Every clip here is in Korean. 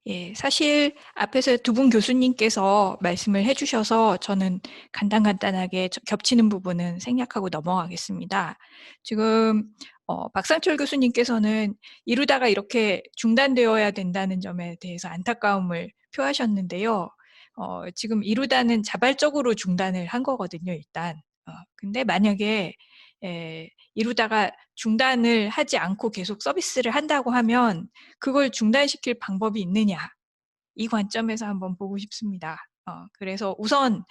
예, 사실 앞에서 두 분 교수님께서 말씀을 해 주셔서 저는 간단간단하게 겹치는 부분은 생략하고 넘어가겠습니다. 지금 박상철 교수님께서는 이루다가 이렇게 중단되어야 된다는 점에 대해서 안타까움을 표하셨는데요. 지금 이루다는 자발적으로 중단을 한 거거든요, 일단. 근데 만약에 이루다가 중단을 하지 않고 계속 서비스를 한다고 하면 그걸 중단시킬 방법이 있느냐, 이 관점에서 한번 보고 싶습니다. 그래서 우선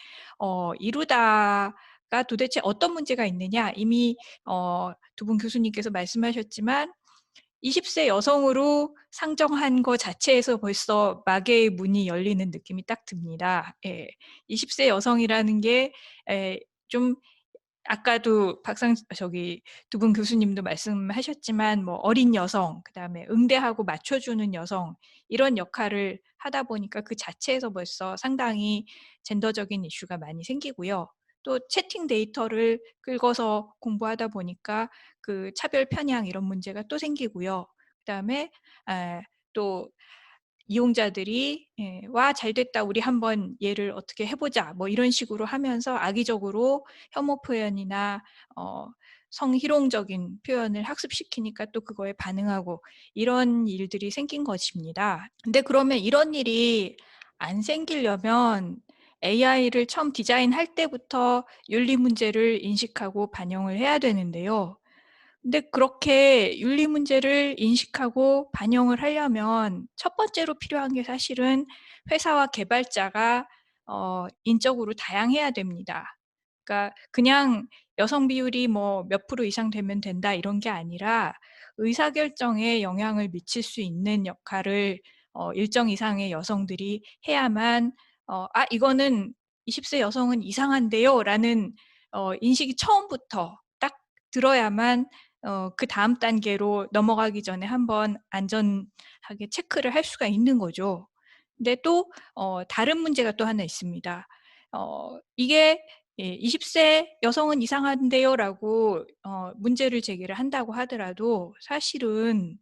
이루다가 도대체 어떤 문제가 있느냐, 이미 두 분 교수님께서 말씀하셨지만 20세 여성으로 상정한 거 자체에서 벌써 마개의 문이 열리는 느낌이 딱 듭니다. 예. 20세 여성이라는 게 좀, 아까도 저기 두 분 교수님도 말씀하셨지만 뭐 어린 여성, 그다음에 응대하고 맞춰주는 여성, 이런 역할을 하다 보니까 그 자체에서 벌써 상당히 젠더적인 이슈가 많이 생기고요. 또 채팅 데이터를 긁어서 공부하다 보니까 그 차별 편향 이런 문제가 또 생기고요. 그다음에 또 이용자들이 "와 잘됐다. 우리 한번 얘를 어떻게 해 보자." 뭐 이런 식으로 하면서 악의적으로 혐오 표현이나 어 성희롱적인 표현을 학습시키니까 또 그거에 반응하고, 이런 일들이 생긴 것입니다. 근데 그러면 이런 일이 안 생기려면 AI를 처음 디자인할 때부터 윤리 문제를 인식하고 반영을 해야 되는데요. 근데 그렇게 윤리 문제를 인식하고 반영을 하려면 첫 번째로 필요한 게 사실은 회사와 개발자가 인적으로 다양해야 됩니다. 그러니까 그냥 여성 비율이 뭐 몇 프로 이상 되면 된다 이런 게 아니라 의사결정에 영향을 미칠 수 있는 역할을 일정 이상의 여성들이 해야만 '아 이거는 20세 여성은 이상한데요.'라는 인식이 처음부터 딱 들어야만 그다음 단계로 넘어가기 전에 한번 안전하게 체크를 할 수가 있는 거죠. 근데 또 다른 문제가 또 하나 있습니다. 이게 예 "20세 여성은 이상한데요."라고 문제를 제기를 한다고 하더라도 사실은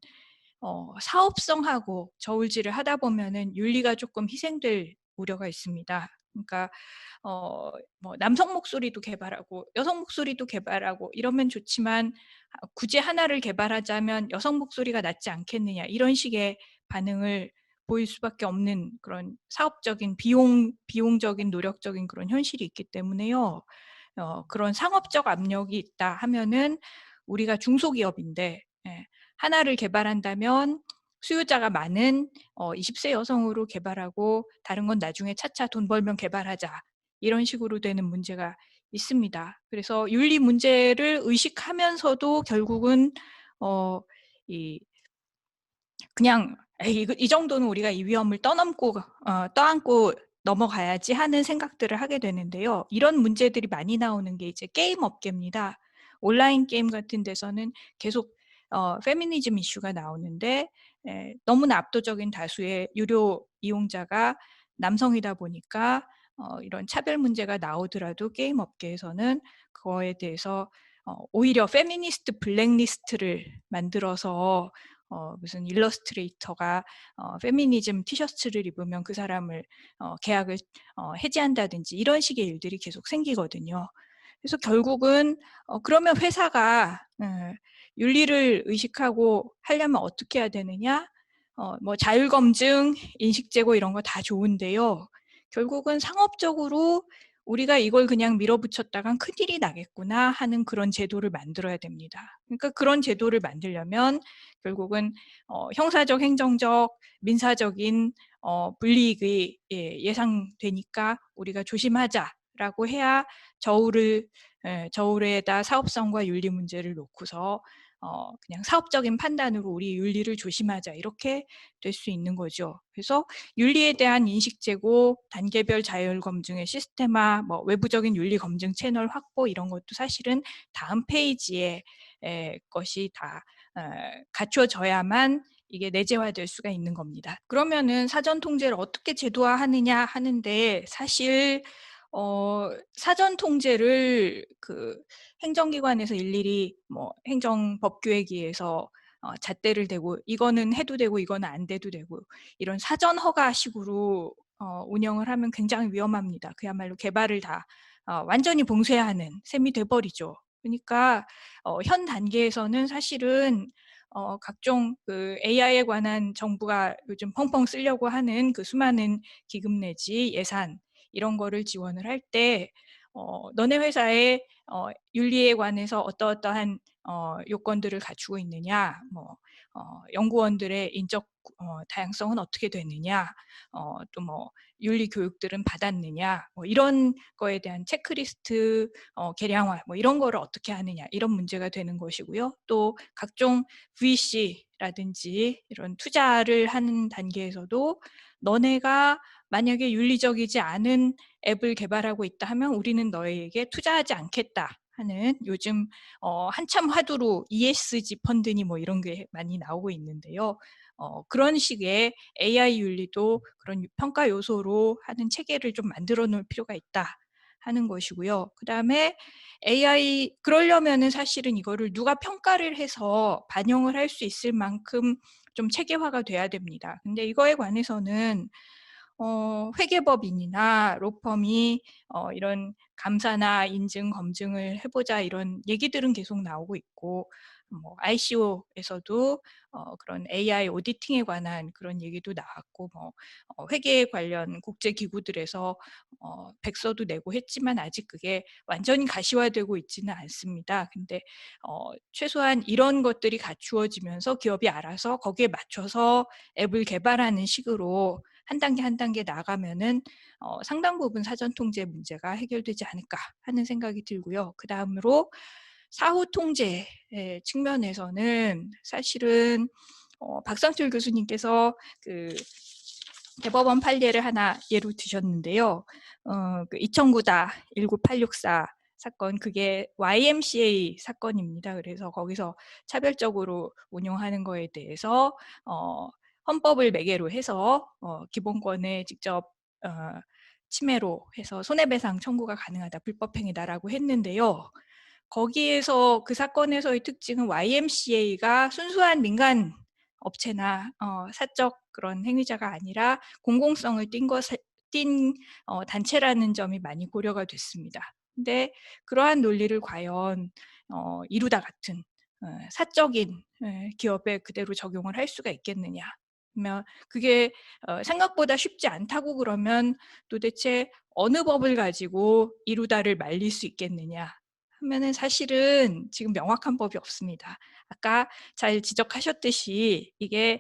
사업성하고 저울질을 하다 보면은 윤리가 조금 희생될 우려가 있습니다. 그러니까 뭐 남성 목소리도 개발하고 여성 목소리도 개발하고 이러면 좋지만 굳이 하나를 개발하자면 '여성 목소리가 낫지 않겠느냐.' 이런 식의 반응을 보일 수밖에 없는 그런 사업적인 비용적인 노력적인 그런 현실이 있기 때문에요. 그런 상업적 압력이 있다 하면은 우리가 중소기업인데 하나를 개발한다면 수요자가 많은 20세 여성으로 개발하고 다른 건 나중에 차차 돈 벌면 개발하자, 이런 식으로 되는 문제가 있습니다. 그래서 윤리 문제를 의식하면서도 결국은 어 이 그냥 '에이 이거 이 정도는 우리가 이 위험을 떠안고 넘어가야지.' 하는 생각들을 하게 되는데요. 이런 문제들이 많이 나오는 게 이제 게임 업계입니다. 온라인 게임 같은 데서는 계속 페미니즘 이슈가 나오는데 너무나 압도적인 다수의 유료 이용자가 남성이다 보니까 이런 차별 문제가 나오더라도 게임 업계에서는 그거에 대해서 오히려 페미니스트 블랙리스트를 만들어서 무슨 일러스트레이터가 페미니즘 티셔츠를 입으면 그 사람을 계약을 해지한다든지 이런 식의 일들이 계속 생기거든요. 그래서 결국은 그러면 회사가 윤리를 의식하고 하려면 어떻게 해야 되느냐? 뭐 자율검증, 인식제고 이런 거 다 좋은데요. 결국은 상업적으로 '우리가 이걸 그냥 밀어붙였다간 큰일이 나겠구나.' 하는 그런 제도를 만들어야 됩니다. 그러니까 그런 제도를 만들려면 결국은 형사적, 행정적, 민사적인 불이익이 예상되니까 '우리가 조심하자.'라고 해야 저울에다 사업성과 윤리 문제를 놓고서 그냥 사업적인 판단으로 '우리 윤리를 조심하자.' 이렇게 될 수 있는 거죠. 그래서 윤리에 대한 인식 제고, 단계별 자율 검증의 시스템화, 뭐 외부적인 윤리 검증 채널 확보, 이런 것도 사실은 다음 페이지에 것이 다 갖춰져야만 이게 내재화될 수가 있는 겁니다. 그러면은 사전 통제를 어떻게 제도화하느냐 하는데, 사실 사전 통제를 그 행정기관에서 일일이 뭐 행정법규에 의해서 잣대를 대고 이거는 해도 되고 이거는 안 돼도 되고 이런 사전 허가식으로 운영을 하면 굉장히 위험합니다. 그야말로 개발을 다 완전히 봉쇄하는 셈이 돼 버리죠. 그러니까 현 단계에서는 사실은 각종 그 AI에 관한 정부가 요즘 펑펑 쓰려고 하는 그 수많은 기금 내지 예산 이런 거를 지원을 할 때 너네 회사의 윤리에 관해서 어떠어떠한 요건들을 갖추고 있느냐, 뭐 연구원들의 인적 다양성은 어떻게 되느냐, 또 뭐 윤리 교육들은 받았느냐, 뭐 이런 거에 대한 체크리스트 계량화, 뭐 이런 거를 어떻게 하느냐, 이런 문제가 되는 것이고요. 또 각종 VC라든지 이런 투자를 하는 단계에서도 너네가 만약에 윤리적이지 않은 앱을 개발하고 있다 하면 우리는 너희에게 투자하지 않겠다 하는 요즘 한참 화두로 ESG 펀드니 뭐 이런 게 많이 나오고 있는데요. 그런 식의 AI 윤리도 그런 평가 요소로 하는 체계를 좀 만들어 놓을 필요가 있다 하는 것이고요. 그다음에 AI 그러려면은 사실은 이거를 누가 평가를 해서 반영을 할 수 있을 만큼 좀 체계화가 돼야 됩니다. 근데 이거에 관해서는 회계법인이나 로펌이 이런 감사나 인증 검증을 해 보자 이런 얘기들은 계속 나오고 있고 뭐 ICO에서도 그런 AI 오디팅에 관한 그런 얘기도 나왔고 뭐 회계 관련 국제 기구들에서 백서도 내고 했지만 아직 그게 완전히 가시화되고 있지는 않습니다. 근데 최소한 이런 것들이 갖추어지면서 기업이 알아서 거기에 맞춰서 앱을 개발하는 식으로 한 단계 한 단계 나가면은 상당 부분 사전 통제 문제가 해결되지 않을까 하는 생각이 들고요. 그다음으로 사후 통제의 측면에서는 사실은 박상철 교수님께서 그 대법원 판례를 하나 예로 드셨는데요. 그 2009-19864 사건 그게 YMCA 사건입니다. 그래서 거기서 차별적으로 운용하는 거에 대해서 헌법을 매개로 해서 기본권에 직접 어, 침해로 해서 손해배상 청구가 가능하다, 불법행위다라고 했는데요. 거기에서 그 사건에서의 특징은 YMCA가 순수한 민간 업체나 사적 그런 행위자가 아니라 공공성을 띈 단체라는 점이 많이 고려가 됐습니다. 근데 그러한 논리를 과연 이루다 같은 사적인 기업에 그대로 적용을 할 수가 있겠느냐. 그러면 그게 생각보다 쉽지 않다고 그러면 도대체 어느 법을 가지고 이루다를 말릴 수 있겠느냐 하면은 사실은 지금 명확한 법이 없습니다. 아까 잘 지적하셨듯이 이게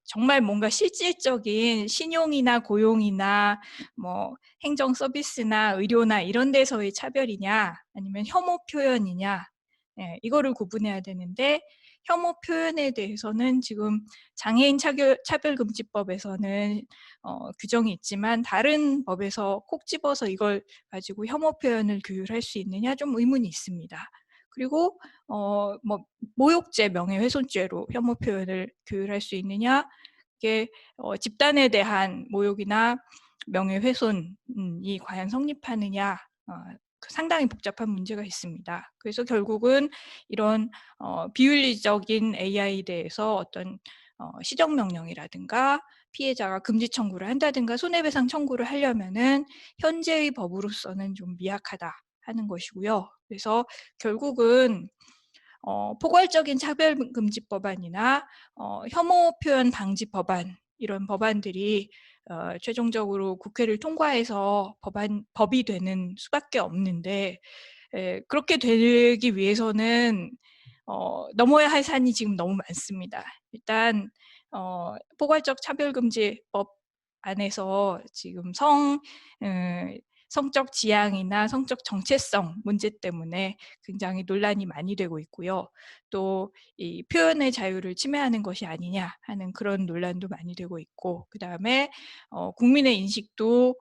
정말 뭔가 실질적인 신용이나 고용이나 뭐 행정 서비스나 의료나 이런 데서의 차별이냐 아니면 혐오 표현이냐 이거를 구분해야 되는데 혐오 표현에 대해서는 지금 장애인 차별금지법에서는 규정이 있지만 다른 법에서 콕 집어서 이걸 가지고 혐오 표현을 규율할 수 있느냐 좀 의문이 있습니다. 그리고 뭐 모욕죄, 명예훼손죄로 혐오 표현을 규율할 수 있느냐? 이게 집단에 대한 모욕이나 명예훼손이 과연 성립하느냐? 상당히 복잡한 문제가 있습니다. 그래서 결국은 이런 비윤리적인 AI에 대해서 어떤 시정명령이라든가 피해자가 금지 청구를 한다든가 손해배상 청구를 하려면은 현재의 법으로서는 좀 미약하다 하는 것이고요. 그래서 결국은 포괄적인 차별금지법안이나 혐오 표현 방지 법안 이런 법안들이 최종적으로 국회를 통과해서 법이 되는 수밖에 없는데 그렇게 되기 위해서는 넘어야 할 산이 지금 너무 많습니다. 일단 포괄적 차별금지법 안에서 지금 성적 지향이나 성적 정체성 문제 때문에 굉장히 논란이 많이 되고 있고요. 또 이 표현의 자유를 침해하는 것이 아니냐 하는 그런 논란도 많이 되고 있고 그다음에 국민의 인식도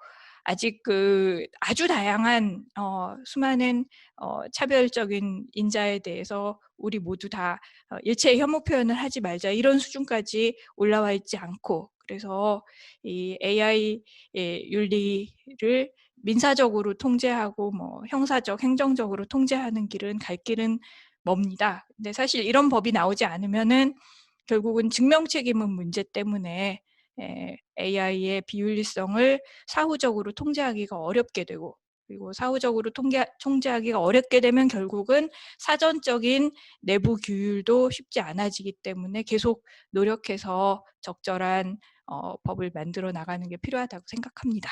아직 그 아주 다양한 수많은 차별적인 인자에 대해서 우리 모두 다 일체의 혐오 표현을 하지 말자 이런 수준까지 올라와 있지 않고 그래서 이 AI의 윤리를 민사적으로 통제하고 뭐 형사적, 행정적으로 통제하는 갈 길은 멉니다. 근데 사실 이런 법이 나오지 않으면은 결국은 증명 책임은 문제 때문에 AI의 비윤리성을 사후적으로 통제하기가 어렵게 되고, 그리고 사후적으로 통제하기가 어렵게 되면 결국은 사전적인 내부 규율도 쉽지 않아지기 때문에 계속 노력해서 적절한 법을 만들어 나가는 게 필요하다고 생각합니다.